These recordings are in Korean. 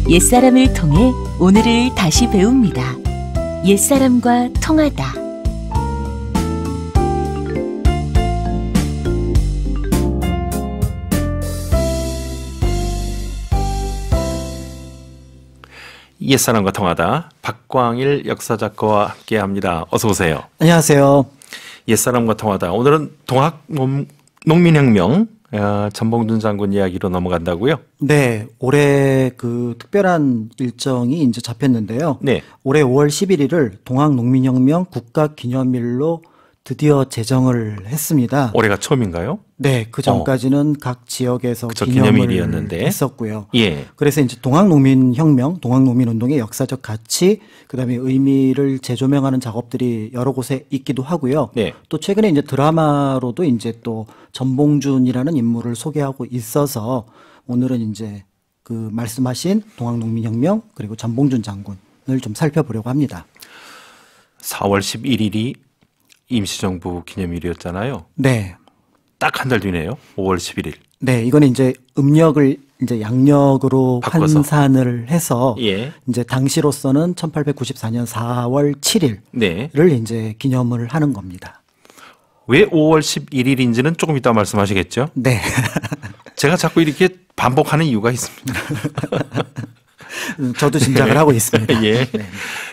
옛사람을 통해 오늘을 다시 배웁니다. 옛사람과 통하다. 옛사람과 통하다. 박광일 역사작가와 함께합니다. 어서 오세요. 안녕하세요. 옛사람과 통하다. 오늘은 동학 농민혁명 전봉준 장군 이야기로 넘어간다고요? 네, 올해 그 특별한 일정이 이제 잡혔는데요. 네. 올해 5월 11일을 동학농민혁명 국가기념일로 드디어 제정을 했습니다. 올해가 처음인가요? 네, 그 전까지는 각 지역에서 기념일이었는데 했었고요. 예. 그래서 이제 동학농민혁명, 동학농민운동의 역사적 가치, 그다음에 의미를 재조명하는 작업들이 여러 곳에 있기도 하고요. 네. 또 최근에 이제 드라마로도 이제 또 전봉준이라는 인물을 소개하고 있어서 오늘은 이제 그 말씀하신 동학농민혁명 그리고 전봉준 장군을 좀 살펴보려고 합니다. 4월 11일이 임시정부 기념일이었잖아요. 네. 딱 한 달 뒤네요. 5월 11일. 네, 이거는 이제 음력을 이제 양력으로 바꿔서. 환산을 해서 예. 이제 당시로서는 1894년 4월 7일을 네. 이제 기념을 하는 겁니다. 왜 5월 11일인지는 조금 이따 말씀하시겠죠? 네. 제가 자꾸 이렇게 반복하는 이유가 있습니다. 저도 짐작을 하고 있습니다. 예. 네.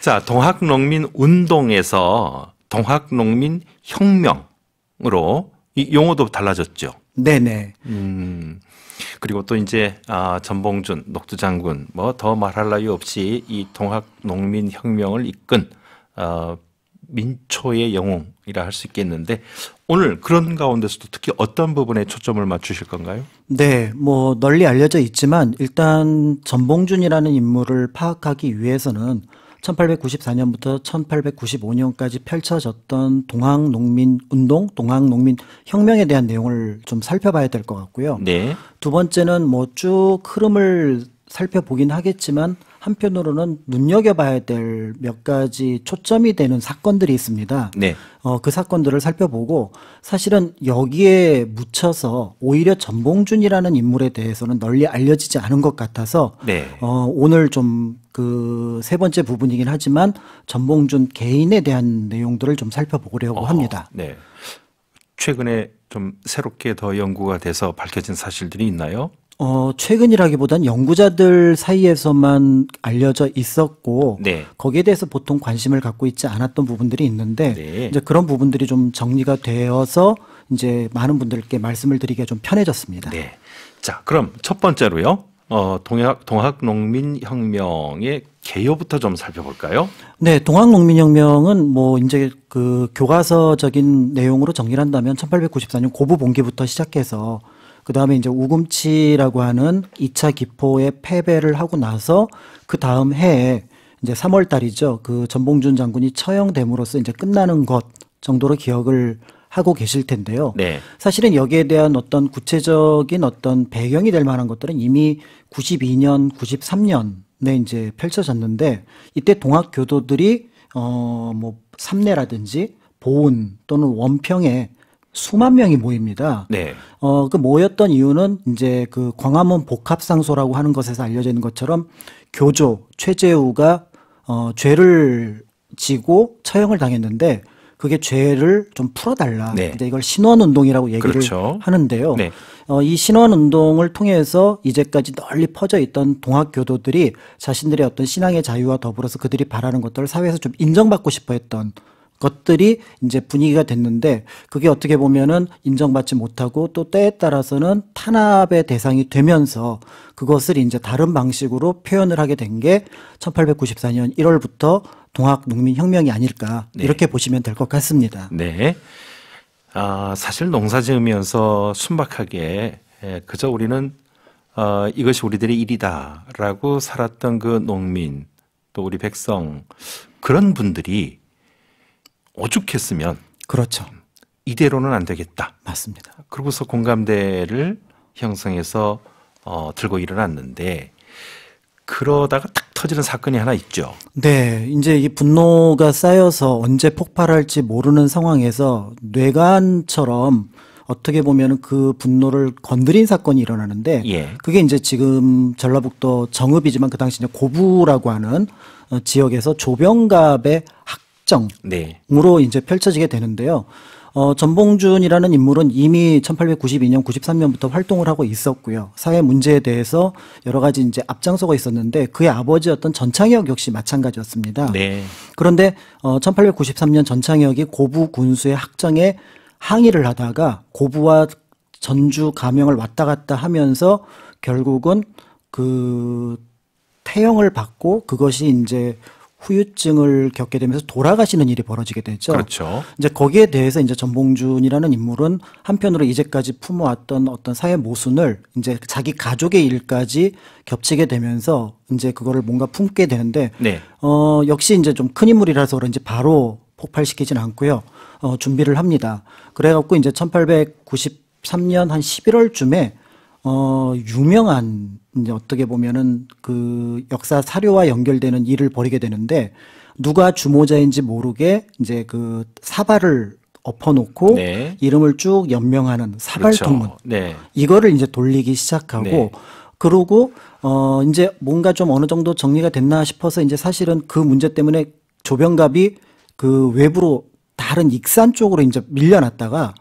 자, 동학농민 운동에서 동학농민 혁명으로 이 용어도 달라졌죠. 네네. 그리고 또 이제 전봉준, 녹두장군 뭐 더 말할 나위 없이 이 동학농민 혁명을 이끈 민초의 영웅이라 할 수 있겠는데 오늘 그런 가운데서도 특히 어떤 부분에 초점을 맞추실 건가요? 네, 뭐 널리 알려져 있지만 일단 전봉준이라는 인물을 파악하기 위해서는 1894년부터 1895년까지 펼쳐졌던 동학농민운동, 동학농민혁명에 대한 내용을 좀 살펴봐야 될 것 같고요. 네. 두 번째는 뭐 쭉 흐름을 살펴보긴 하겠지만 한편으로는 눈여겨봐야 될 몇 가지 초점이 되는 사건들이 있습니다. 네. 그 사건들을 살펴보고 사실은 여기에 묻혀서 오히려 전봉준이라는 인물에 대해서는 널리 알려지지 않은 것 같아서 네. 오늘 좀 그 세 번째 부분이긴 하지만 전봉준 개인에 대한 내용들을 좀 살펴보려고 합니다. 네. 최근에 좀 새롭게 더 연구가 돼서 밝혀진 사실들이 있나요? 최근이라기보단 연구자들 사이에서만 알려져 있었고 네. 거기에 대해서 보통 관심을 갖고 있지 않았던 부분들이 있는데 네. 이제 그런 부분들이 좀 정리가 되어서 이제 많은 분들께 말씀을 드리기가 좀 편해졌습니다. 네. 자, 그럼 첫 번째로요. 동학농민혁명의 개요부터 좀 살펴볼까요? 네, 동학농민혁명은 뭐 이제 그 교과서적인 내용으로 정리를 한다면 1894년 고부봉기부터 시작해서 그 다음에 이제 우금치라고 하는 2차 기포의 패배를 하고 나서 그 다음 해에 이제 3월 달이죠. 그 전봉준 장군이 처형됨으로써 이제 끝나는 것 정도로 기억을 하고 계실 텐데요. 네. 사실은 여기에 대한 어떤 구체적인 어떤 배경이 될 만한 것들은 이미 92년, 93년에 이제 펼쳐졌는데 이때 동학교도들이 뭐 삼내라든지 보은 또는 원평에 수만 명이 모입니다. 네. 그 모였던 이유는 이제 그 광화문 복합상소라고 하는 것에서 알려져 있는 것처럼 교조 최재우가 죄를 지고 처형을 당했는데 그게 죄를 좀 풀어달라. 네. 이제 이걸 신원운동이라고 얘기를 그렇죠. 하는데요. 네. 이 신원운동을 통해서 이제까지 널리 퍼져 있던 동학교도들이 자신들의 어떤 신앙의 자유와 더불어서 그들이 바라는 것들을 사회에서 좀 인정받고 싶어 했던 것들이 이제 분위기가 됐는데 그게 어떻게 보면은 인정받지 못하고 또 때에 따라서는 탄압의 대상이 되면서 그것을 이제 다른 방식으로 표현을 하게 된 게 1894년 1월부터 동학농민혁명이 아닐까 네. 이렇게 보시면 될 것 같습니다. 네. 사실 농사 지으면서 순박하게 그저 우리는 이것이 우리들의 일이다라고 살았던 그 농민 또 우리 백성 그런 분들이 오죽했으면 그렇죠. 이대로는 안 되겠다. 맞습니다. 그러고서 공감대를 형성해서 들고 일어났는데 그러다가 탁 터지는 사건이 하나 있죠. 네, 이제 이 분노가 쌓여서 언제 폭발할지 모르는 상황에서 뇌관처럼 어떻게 보면은 그 분노를 건드린 사건이 일어나는데 예. 그게 이제 지금 전라북도 정읍이지만 그 당시 이제 고부라고 하는 지역에서 조병갑의 학정으로 네. 이제 펼쳐지게 되는데요. 전봉준이라는 인물은 이미 1892년, 93년부터 활동을 하고 있었고요. 사회 문제에 대해서 여러 가지 이제 앞장서고 있었는데 그의 아버지였던 전창혁 역시 마찬가지였습니다. 네. 그런데 1893년 전창혁이 고부 군수의 학정에 항의를 하다가 고부와 전주 가명을 왔다 갔다 하면서 결국은 그 태형을 받고 그것이 이제 후유증을 겪게 되면서 돌아가시는 일이 벌어지게 되죠. 그렇죠. 이제 거기에 대해서 이제 전봉준이라는 인물은 한편으로 이제까지 품어왔던 어떤 사회 모순을 이제 자기 가족의 일까지 겹치게 되면서 이제 그거를 뭔가 품게 되는데, 네. 역시 이제 좀 큰 인물이라서 그런지 바로 폭발시키진 않고요. 준비를 합니다. 그래갖고 이제 1893년 한 11월쯤에 유명한 이제 어떻게 보면은 그 역사 사료와 연결되는 일을 벌이게 되는데 누가 주모자인지 모르게 이제 그 사발을 엎어놓고 네. 이름을 쭉 연명하는 사발통문 그렇죠. 네. 이거를 이제 돌리기 시작하고 네. 그러고 이제 뭔가 좀 어느 정도 정리가 됐나 싶어서 이제 사실은 그 문제 때문에 조병갑이 그 외부로 다른 익산 쪽으로 이제 밀려났다가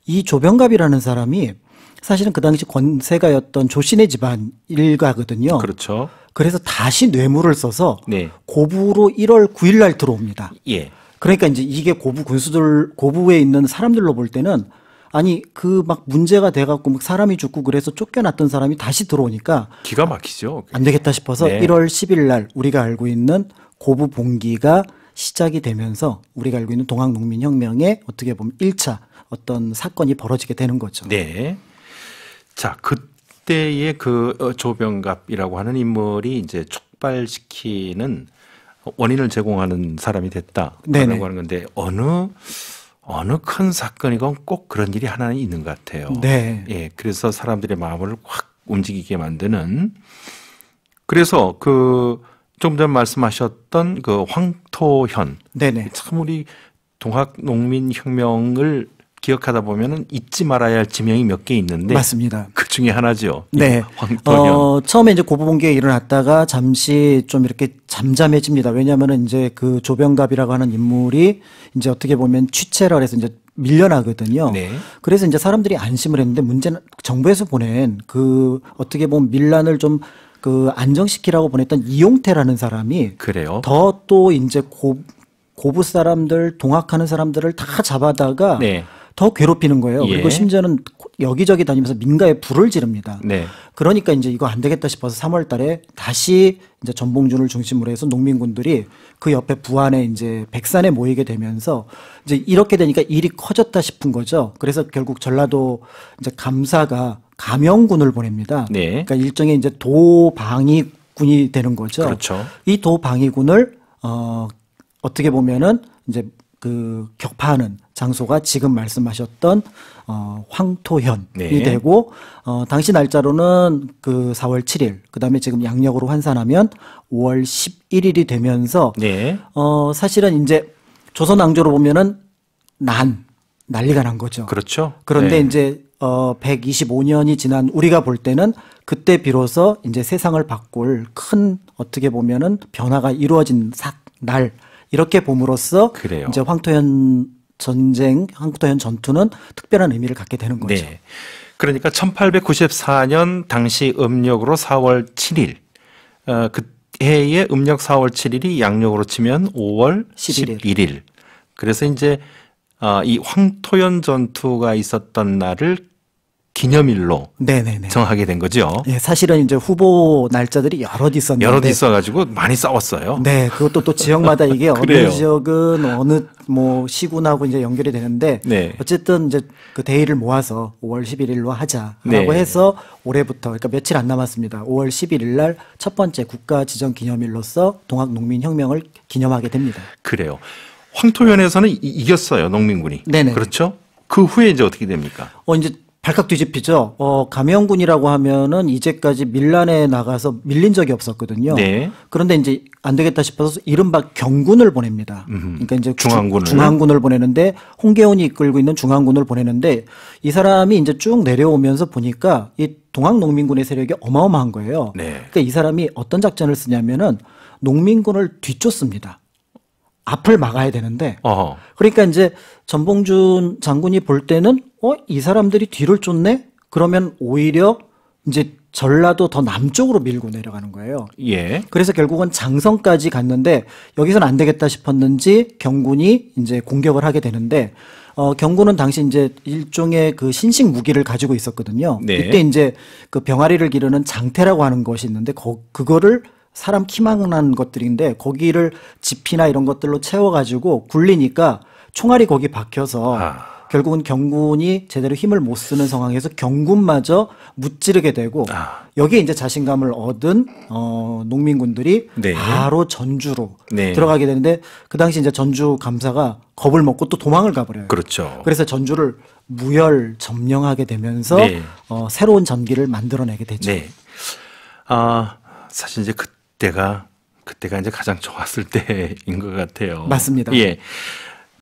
이 조병갑이라는 사람이 사실은 그 당시 권세가였던 조신의 집안 일가거든요. 그렇죠. 그래서 다시 뇌물을 써서 네. 고부로 1월 9일 날 들어옵니다. 예. 그러니까 이제 이게 고부 군수들, 고부에 있는 사람들로 볼 때는 아니 그 막 문제가 돼갖고 막 사람이 죽고 그래서 쫓겨났던 사람이 다시 들어오니까 기가 막히죠. 안 되겠다 싶어서 네. 1월 10일 날 우리가 알고 있는 고부 봉기가 시작이 되면서 우리가 알고 있는 동학농민혁명의 어떻게 보면 1차 어떤 사건이 벌어지게 되는 거죠. 네. 자, 그때의 그 조병갑이라고 하는 인물이 이제 촉발시키는 원인을 제공하는 사람이 됐다라고 네네. 하는 건데 어느 큰 사건이건 꼭 그런 일이 하나는 있는 것 같아요. 네. 예, 그래서 사람들의 마음을 확 움직이게 만드는. 그래서 그 좀 전 말씀하셨던 그 황토현. 네네. 참 우리 동학농민혁명을 기억하다 보면은 잊지 말아야 할 지명이 몇 개 있는데 맞습니다. 그 중에 하나죠. 네. 황토현. 처음에 이제 고부봉기가 일어났다가 잠시 좀 이렇게 잠잠해집니다. 왜냐하면은 이제 그 조병갑이라고 하는 인물이 이제 어떻게 보면 취체라 그래서 이제 밀려나거든요. 네. 그래서 이제 사람들이 안심을 했는데 문제는 정부에서 보낸 그 어떻게 보면 밀란을 좀 그 안정시키라고 보냈던 이용태라는 사람이 그래요. 더 또 이제 고부 사람들 동학하는 사람들을 다 잡아다가 네. 더 괴롭히는 거예요. 예. 그리고 심지어는 여기저기 다니면서 민가에 불을 지릅니다. 네. 그러니까 이제 이거 안 되겠다 싶어서 3월 달에 다시 이제 전봉준을 중심으로 해서 농민군들이 그 옆에 부안에 이제 백산에 모이게 되면서 이제 이렇게 되니까 일이 커졌다 싶은 거죠. 그래서 결국 전라도 이제 감사가 감영군을 보냅니다. 네. 그러니까 일종의 이제 도방위군이 되는 거죠. 그렇죠. 이 도방위군을 어떻게 보면은 이제 그 격파하는 장소가 지금 말씀하셨던 황토현이 네. 되고 당시 날짜로는 그 4월 7일 그다음에 지금 양력으로 환산하면 5월 11일이 되면서 네. 사실은 이제 조선 왕조로 보면은 난리가 난 거죠. 그렇죠. 그런데 네. 이제 125년이 지난 우리가 볼 때는 그때 비로소 이제 세상을 바꿀 큰 어떻게 보면은 변화가 이루어진 날 이렇게 봄으로써 그래요. 이제 황토현 전투는 특별한 의미를 갖게 되는 거죠. 네. 그러니까 1894년 당시 음력으로 4월 7일, 그 해의 음력 4월 7일이 양력으로 치면 5월 11일. 그래서 이제 이 황토현 전투가 있었던 날을 기념일로 네네네. 정하게 된 거죠. 예, 사실은 이제 후보 날짜들이 여럿 있었는데 여럿 있어가지고 많이 싸웠어요. 네, 그것도 또 지역마다 이게 그래요. 어느 지역은 어느 뭐 시군하고 이제 연결이 되는데 네. 어쨌든 이제 그 대의를 모아서 5월 11일로 하자라고 네. 해서 올해부터 그러니까 며칠 안 남았습니다. 5월 11일 날 첫 번째 국가 지정 기념일로서 동학농민혁명을 기념하게 됩니다. 그래요. 황토현에서는 이겼어요, 농민군이. 네네. 그렇죠? 그 후에 이제 어떻게 됩니까? 이제 발칵 뒤집히죠. 감영군이라고 하면은 이제까지 밀란에 나가서 밀린 적이 없었거든요. 네. 그런데 이제 안 되겠다 싶어서 이른바 경군을 보냅니다. 그러니까 이제 중앙군을 보내는데 홍계원이 이끌고 있는 중앙군을 보내는데 이 사람이 이제 쭉 내려오면서 보니까 이 동학농민군의 세력이 어마어마한 거예요. 네. 그러니까 이 사람이 어떤 작전을 쓰냐면은 농민군을 뒤쫓습니다. 앞을 막아야 되는데 그러니까 이제 전봉준 장군이 볼 때는 이 사람들이 뒤를 쫓네? 그러면 오히려 이제 전라도 더 남쪽으로 밀고 내려가는 거예요. 예. 그래서 결국은 장성까지 갔는데 여기서는 안 되겠다 싶었는지 경군이 이제 공격을 하게 되는데 경군은 당시 이제 일종의 그 신식 무기를 가지고 있었거든요. 네. 이때 이제 그 병아리를 기르는 장태라고 하는 것이 있는데 그거를 사람 키만한 것들인데 거기를 지피나 이런 것들로 채워가지고 굴리니까 총알이 거기 박혀서 결국은 경군이 제대로 힘을 못 쓰는 상황에서 경군마저 무찌르게 되고 여기에 이제 자신감을 얻은 농민군들이 네. 바로 전주로 네. 들어가게 되는데 그 당시 이제 전주 감사가 겁을 먹고 또 도망을 가버려요. 그렇죠. 그래서 전주를 무혈 점령하게 되면서 네. 새로운 전기를 만들어내게 되죠. 네. 사실 이제 그때가 이제 가장 좋았을 때인 것 같아요. 맞습니다. 예.